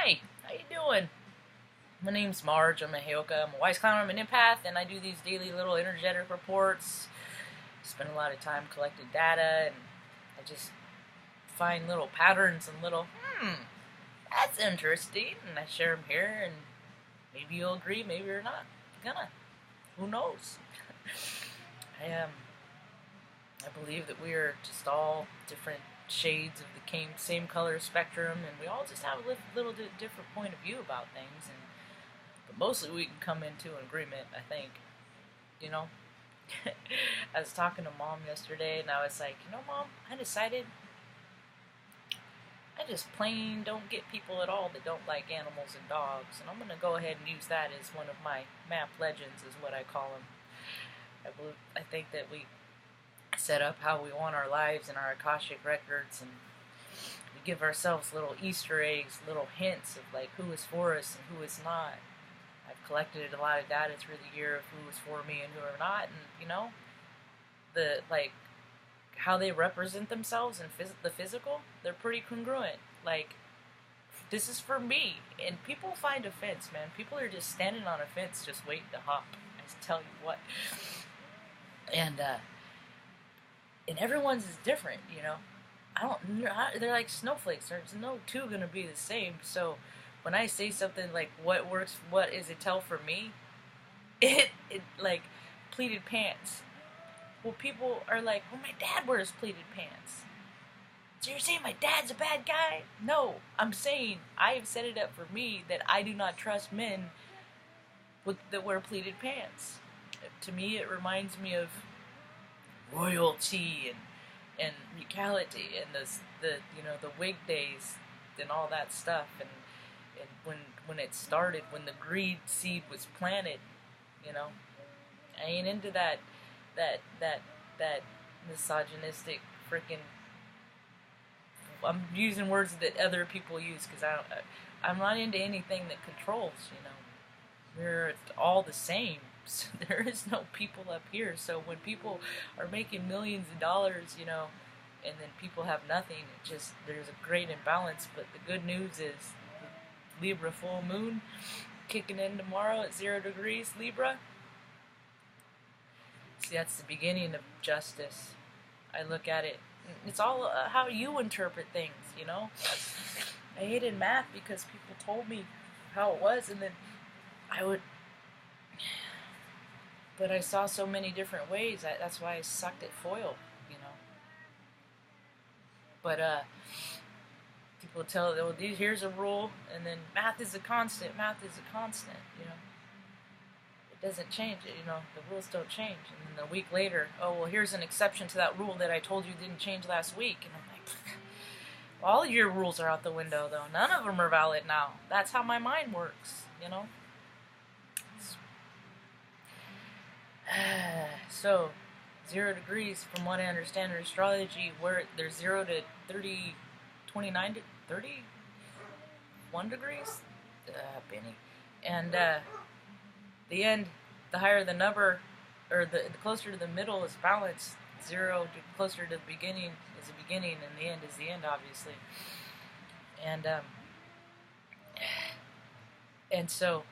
Hi, how you doing? My name's Marge. I'm a Heyoka. I'm a wise clown. I'm an empath, and I do these daily little energetic reports. Spend a lot of time collecting data, and I just find little patterns and little, that's interesting, and I share them here, and maybe you'll agree, maybe you're not. Gonna. Who knows? I believe that we are just all different shades of the same color spectrum, and we all just have a little different point of view about things, but mostly we can come into an agreement, I think. You know? I was talking to Mom yesterday, and I was like, Mom, I decided I just plain don't get people at all that don't like animals and dogs, and I'm going to go ahead and use that as one of my map legends, is what I call them. I think that we set up how we want our lives in our Akashic records, and we give ourselves little Easter eggs, little hints of like who is for us and who is not. I've collected a lot of data through the year of who is for me and who are not, and the how they represent themselves in the physical, they're pretty congruent. Like, this is for me, and people find offense, man. People are just standing on a fence just waiting to hop. I just tell you what. And everyone's is different, they're like snowflakes. There's no two gonna be the same. So when I say something like what works, what is it tell for me, it like pleated pants. Well, people are like, well, my dad wears pleated pants. So you're saying my dad's a bad guy? No, I'm saying I have set it up for me that I do not trust men that wear pleated pants. To me, it reminds me of royalty and regality and the wig days and all that stuff, and when it started, when the greed seed was planted, I ain't into that misogynistic freaking. I'm using words that other people use because I'm not into anything that controls. We're all the same. So there is no people up here. So when people are making millions of dollars, and then people have nothing, there's a great imbalance. But the good news is the Libra full moon kicking in tomorrow at 0 degrees Libra. See, that's the beginning of justice. I look at it. It's all how you interpret things, I hated math because people told me how it was, and then but I saw so many different ways. That's why I sucked at foil, But people tell, oh, here's a rule, and then math is a constant. Math is a constant, It doesn't change. The rules don't change. And then a week later, oh, well, here's an exception to that rule that I told you didn't change last week. And I'm like, well, all of your rules are out the window, though. None of them are valid now. That's how my mind works, So, 0 degrees, from what I understand in astrology, where there's 0 to 30, 29 to 31 degrees, Benny. And the end, the higher the number, or the closer to the middle is balance. 0 to closer to the beginning is the beginning, and the end is the end, obviously. And so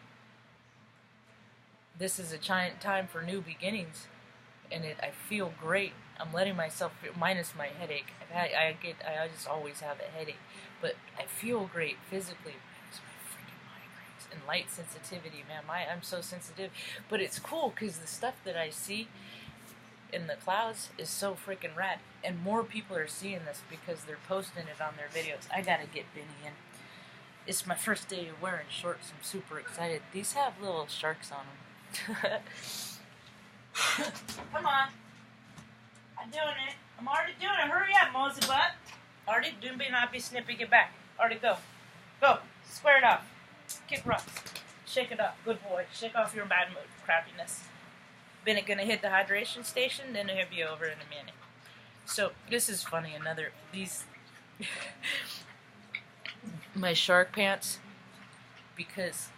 this is a giant time for new beginnings, and I feel great. I'm letting myself feel, minus my headache. I just always have a headache, but I feel great physically. Minus my freaking migraines and light sensitivity, man. I'm so sensitive, but it's cool because the stuff that I see in the clouds is so freaking rad, and more people are seeing this because they're posting it on their videos. I gotta get Benny in. It's my first day of wearing shorts. I'm super excited. These have little sharks on them. Come on. I'm doing it. I'm already doing it. Hurry up, mosey butt. Already, do not be snippy. Get back. Already, go. Go. Square it off. Kick rocks. Shake it off. Good boy. Shake off your bad mood. Crappiness. Been gonna hit the hydration station, then he'll be over in a minute. So, this is funny. These my shark pants, because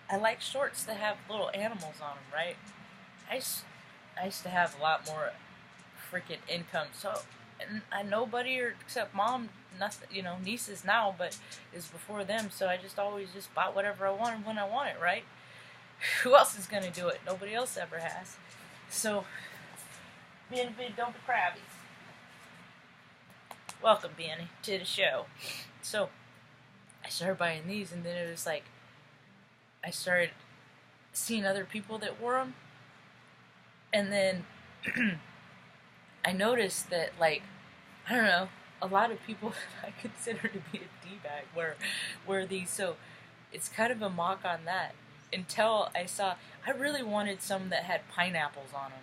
I like shorts that have little animals on them, right? I used to have a lot more freaking income, so and nobody or except mom, nothing, you know, nieces now, but is before them. So I just always just bought whatever I wanted when I want it, right? Who else is gonna do it? Nobody else ever has. So, being big, don't be crabby. Welcome, Benny, to the show. So, I started buying these, and then it was like, I started seeing other people that wore them, and then I noticed that, like, I don't know, a lot of people I consider to be a D-bag wear these, so it's kind of a mock on that. Until I saw, I really wanted some that had pineapples on them.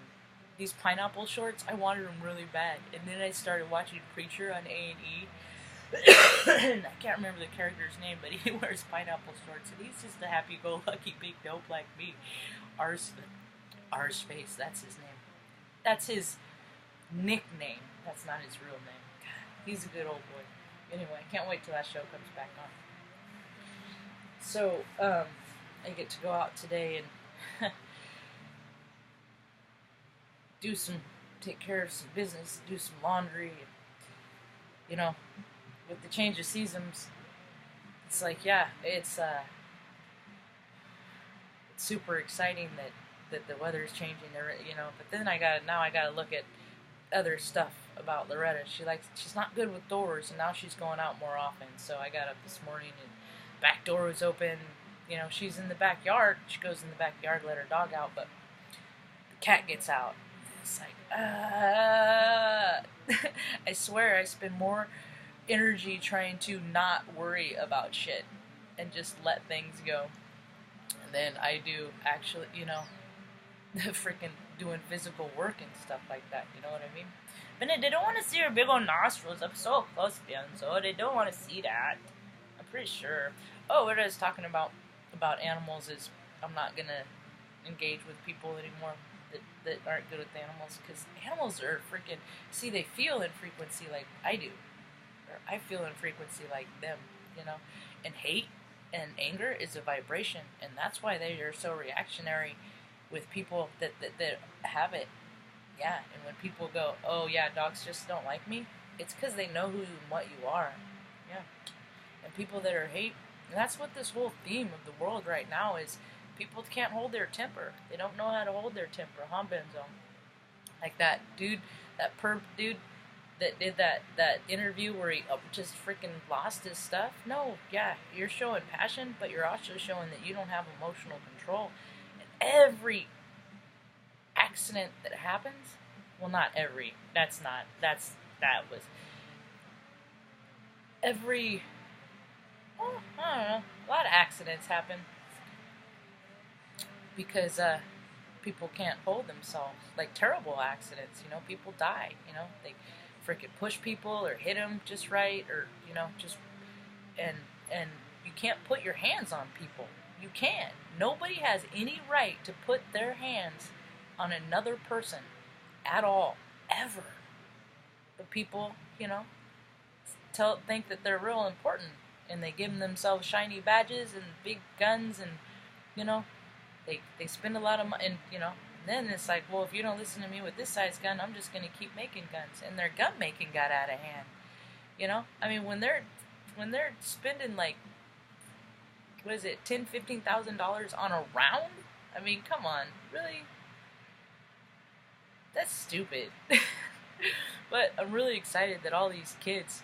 These pineapple shorts, I wanted them really bad. And then I started watching Preacher on A&E. I can't remember the character's name, but he wears pineapple shorts, and he's just a happy-go-lucky big dope like me. R's Face, that's his name. That's his nickname. That's not his real name. God, he's a good old boy. Anyway, I can't wait till that show comes back on. So, I get to go out today and take care of some business, do some laundry, and, you know, with the change of seasons, it's like, yeah, it's super exciting that the weather is changing, you know, but then I gotta look at other stuff about Loretta. She's not good with doors, and now she's going out more often, so I got up this morning and back door was open. You know, she's in the backyard. She goes in the backyard, let her dog out, but the cat gets out. It's like, I swear I spend more energy trying to not worry about shit and just let things go than I do actually, you know, freaking doing physical work and stuff like that. You know what I mean? But they don't want to see her big old nostrils up so close to them, so they don't want to see that. I'm pretty sure. Oh, what I was talking about animals is I'm not gonna engage with people anymore that aren't good with animals, because animals are freaking, see, they feel in frequency like I do, or I feel in frequency like them, you know, and hate and anger is a vibration, and that's why they are so reactionary with people that have it. Yeah, and when people go, oh yeah, dogs just don't like me, it's because they know who and what you are. Yeah, and people that are hate. And that's what this whole theme of the world right now is. People can't hold their temper. They don't know how to hold their temper. Huh, Benzo? Like that dude, that perp dude that did that interview where he just freaking lost his stuff. No, yeah, you're showing passion, but you're also showing that you don't have emotional control. And every accident that happens, well, not every. Every. Well, I don't know. A lot of accidents happen because people can't hold themselves. Like terrible accidents, you know, people die, you know, they freaking push people or hit them just right, or, you know, just, and you can't put your hands on people. You can't. Nobody has any right to put their hands on another person at all, ever. But people, you know, think that they're real important, and they give themselves shiny badges and big guns, and, you know, They spend a lot of money, and, you know, then it's like, well, if you don't listen to me with this size gun, I'm just going to keep making guns. And their gun making got out of hand, you know? I mean, when they're spending, like, what is it, $10,000-$15,000 on a round? I mean, come on, really? That's stupid. But I'm really excited that all these kids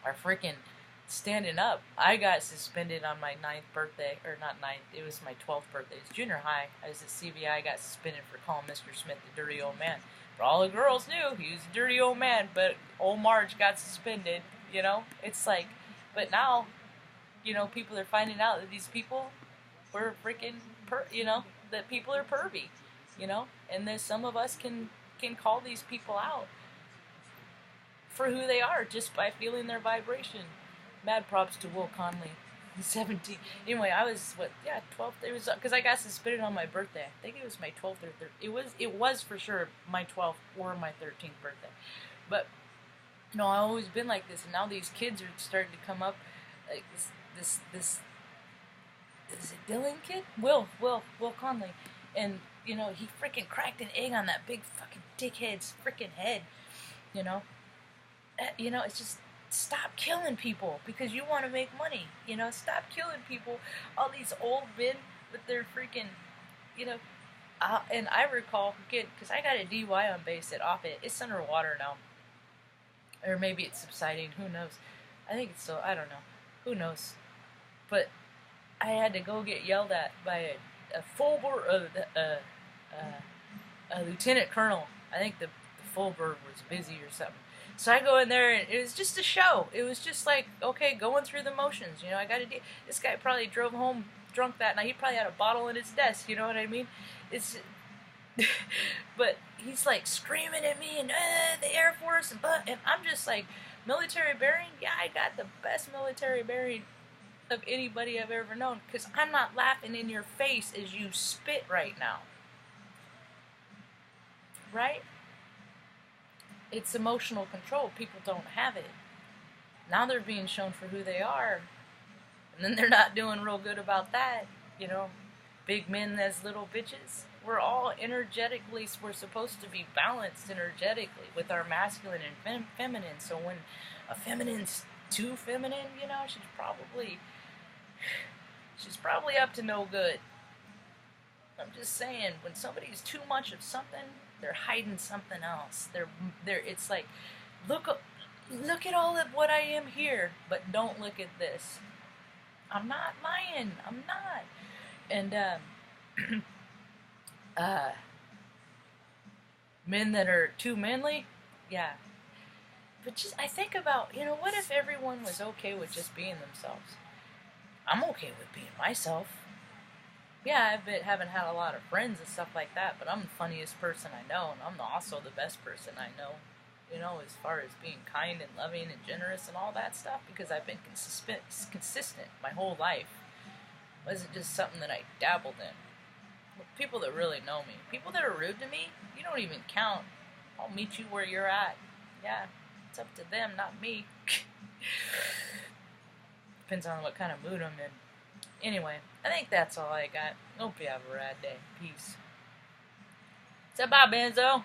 are freaking standing up. I got suspended on my 9th birthday, or not 9th, it was my 12th birthday. It's junior high. I was at CBI. I got suspended for calling Mr. Smith the dirty old man. But all the girls knew he was a dirty old man, but old Marge got suspended, you know? It's like, but now, you know, people are finding out that these people were freaking, you know, that people are pervy, you know? And there's some of us can call these people out for who they are just by feeling their vibration. Mad props to Will Conley, 17. Anyway, I was 12th. It was because I got suspended on my birthday. I think it was my 12th or 13th. It was for sure my 12th or my 13th birthday. But no, I've always been like this, and now these kids are starting to come up. Like this is it Dylan kid? Will Conley, and you know he freaking cracked an egg on that big fucking dickhead's freaking head, you know. You know, it's just stop killing people because you want to make money. You know, stop killing people. All these old men with their freaking, you know. And I recall, again, because I got a DUI on base at Off-It. It's underwater now. Or maybe it's subsiding. Who knows? I think it's still, I don't know. Who knows? But I had to go get yelled at by a full board, a lieutenant colonel. I think the full bird was busy or something. So I go in there and it was just a show. It was just like, okay, going through the motions. You know, I got to. This guy probably drove home drunk that night. He probably had a bottle in his desk. You know what I mean? It's, but he's like screaming at me and the Air Force and I'm just like, military bearing. Yeah, I got the best military bearing of anybody I've ever known because I'm not laughing in your face as you spit right now. Right? It's emotional control. People don't have it. Now they're being shown for who they are. And then they're not doing real good about that. You know, big men as little bitches. We're all energetically, we're supposed to be balanced energetically with our masculine and feminine. So when a feminine's too feminine, you know, she's probably up to no good. I'm just saying, when somebody's too much of something, they're hiding something else. It's like, look at all of what I am here, but don't look at this. I'm not lying. I'm not. And men that are too manly, yeah. But just I think about, you know, what if everyone was okay with just being themselves? I'm okay with being myself. Yeah, haven't had a lot of friends and stuff like that, but I'm the funniest person I know, and I'm also the best person I know. You know, as far as being kind and loving and generous and all that stuff, because I've been consistent my whole life. It wasn't just something that I dabbled in. People that really know me, people that are rude to me, you don't even count. I'll meet you where you're at. Yeah, it's up to them, not me. Depends on what kind of mood I'm in. Anyway, I think that's all I got. Hope you have a rad day. Peace. What's up, Benzo?